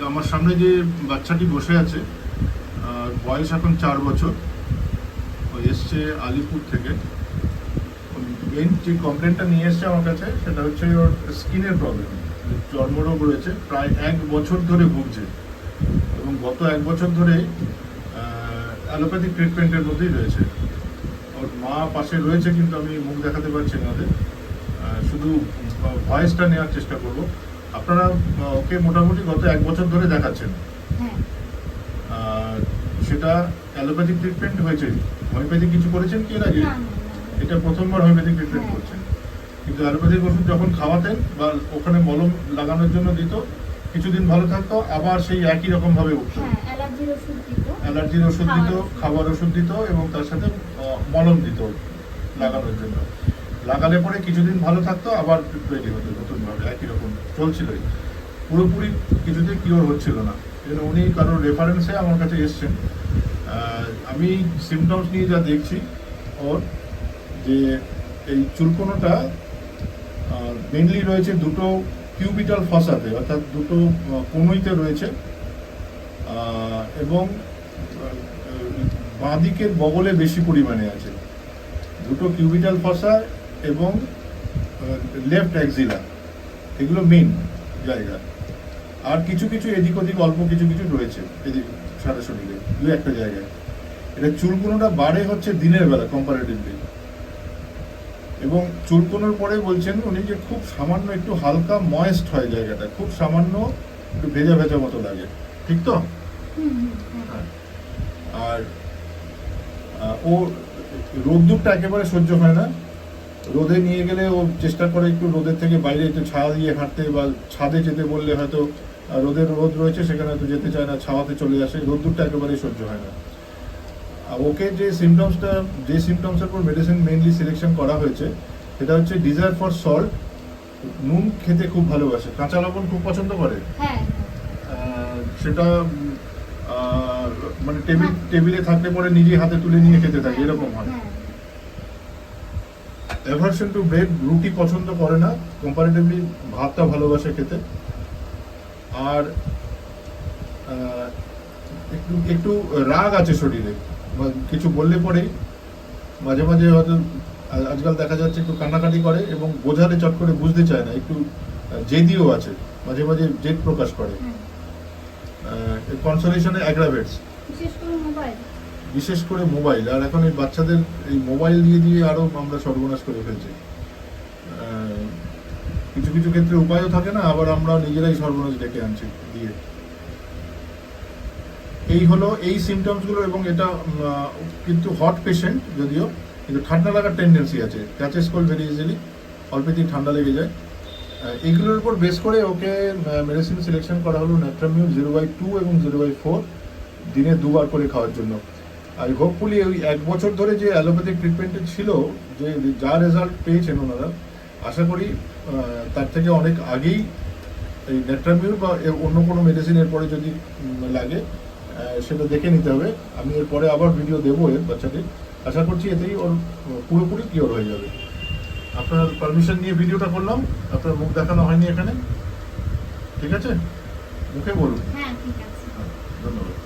আমার সামনে যে বাচ্চাটি বসে আছে বয়স এখন 4 বছর। ও এসছে আলিপুর থেকে। মেন যে কমপ্লেনটা নিয়ে এসছে আমার কাছে সেটা হচ্ছে ওর স্কিনের প্রবলেম, চর্মরোগ রয়েছে, প্রায় 1 বছর ধরে ভুগছে এবং গত 1 বছর ধরে অ্যালোপ্যাথিক ট্রিটমেন্টের মধ্যেই রয়েছে। ওর মা পাশে রয়েছে কিন্তু আমি মুখ দেখাতে পারছি না ওদের, শুধু ভয়েসটা নেওয়ার চেষ্টা করব। আপনারা ওকে মোটামুটি গত 1 বছর ধরে দেখাচ্ছেন। সেটা অ্যালোপ্যাথিক ট্রিটমেন্ট হয়েছে, হোমিওপ্যাথিক কিছু করেছেন কি এর আগে? এটা প্রথমবার হোমিওপ্যাথিক ট্রিটমেন্ট করছেন, কিন্তু অ্যালোপ্যাথিক ওষুধ যখন খাওয়াতেন বা ওখানে মলম লাগানোর জন্য দিত, কিছুদিন ভালো থাকতো, আবার সেই একই রকম ভাবে উঠতো। অ্যালার্জির ওষুধ দিত, খাবার ওষুধ দিত এবং তার সাথে মলম দিত লাগানোর জন্য। লাগালে পরে কিছুদিন ভালো থাকতো, আবার তৈরি হতো নতুন ভাবে, একই রকম চলছিলই, পুরোপুরি কিছুতেই কিওর হচ্ছিল না। এই উনি কারোর রেফারেন্সে আমার কাছে এসছেন। আমি সিমটমস নিয়ে যা দেখছি ওর, যে এই চুলকোনোটা মেনলি রয়েছে দুটো কিউবিটাল ফসাতে, অর্থাৎ দুটো কনুইতে রয়েছে, এবং বাঁদিকের বগলে বেশি পরিমাণে আছে, দুটো কিউবিটাল ফসা এবং লেফট অ্যাক্সিলা, এগুলো মেন জায়গা। আর কিছু কিছু এদিক ওদিক অল্প কিছু কিছু রয়েছে এদিক সারা শরীরে, দু একটা জায়গায়। এটা চুলকোনোটা বাড়ে হচ্ছে দিনের বেলা কম্পারেটিভলি, এবং চুলকোনোর পরে বলছেন উনি যে খুব সামান্য একটু হালকা ময়েস্ট হয় জায়গাটা, খুব সামান্য একটু ভেজা ভেজা মতো লাগে, ঠিক তো? আর ও রোদ্দুরটা একেবারে সহ্য হয় না, রোদে নিয়ে গেলে ও চেষ্টা করে একটু রোদের থেকে বাইরে একটু ছায়া দিয়ে হাঁটতে, বা ছাদে যেতে বললে হয়তো রোদ রয়েছে সেখানে হয়তো যেতে চায় না, ছাওয়াতে চলে আসে, রোদ্দুরটা একেবারেই সহ্য হয় না। ওকে যে সিমটমসের উপর মেডিসিন মেইনলি সিলেকশন করা হয়েছে সেটা হচ্ছে ডিজায়ার ফর সল্ট, নুন খেতে খুব ভালোবাসে, কাঁচা লবণ খুব পছন্দ করে। সেটা মানে টেবিলে থাকলে পরে নিজে হাতে তুলে নিয়ে খেতে থাকে, এরকম হয়। অ্যাভারশন টু ব্রেড, রুটি পছন্দ করে না, কম্পারেটিভলি ভাতটা ভালোবাসে খেতে। আর একটু রাগ আছে শরীরে, কিছু বললে পরেই মাঝে মাঝে হয়তো আজকাল দেখা যাচ্ছে একটু কান্নাকাটি করে, এবং বোঝালে চট করে বুঝতে চায় না, একটু জেদিও আছে, মাঝে মাঝে জেদ প্রকাশ করে। কনসোলেশনে অ্যাগ্রাভেটস, বিশেষ করে মোবাইল। আর এখন এই বাচ্চাদের এই মোবাইল দিয়ে দিয়ে আরো আমরা সর্বনাশ করে ফেলছি। কিছু কিছু ক্ষেত্রে উপায়ও থাকে না, আবার আমরা নিজেরাই সর্বনাশ ডেকে আনছি দিয়ে। এই হলো এই সিমটমসগুলো, এবং এটা কিন্তু হট পেশেন্ট যদিও, কিন্তু ঠান্ডা লাগার টেন্ডেন্সি আছে, ক্যাচেস কোল্ড ভেরি ইজিলি, অল্পেতেই ঠান্ডা লেগে যায়। এইগুলোর উপর বেস করে ওকে মেডিসিন সিলেকশন করা হলো নেট্রামিউর 0/2 এবং 0/4 দিনে 2 বার করে খাওয়ার জন্য। আর হোপফুলি ওই 1 বছর ধরে যে অ্যালোপ্যাথিক ট্রিটমেন্টে ছিল, যে যা রেজাল্ট পেয়েছেন ওনারা, আশা করি তার থেকে অনেক আগেই এই নেট্রামিউর বা অন্য কোনো মেডিসিনের পরে যদি লাগে সেটা দেখে নিতে হবে। আমি এরপরে আবার ভিডিও দেবো এর বাচ্চাটির, আশা করছি এতেই ওর পুরোপুরি কিওর হয়ে যাবে। আপনার পারমিশন নিয়ে ভিডিওটা করলাম, আপনার মুখ দেখানো হয়নি এখানে, ঠিক আছে? মুখে বলুন। হ্যাঁ, ঠিক আছে। ধন্যবাদ।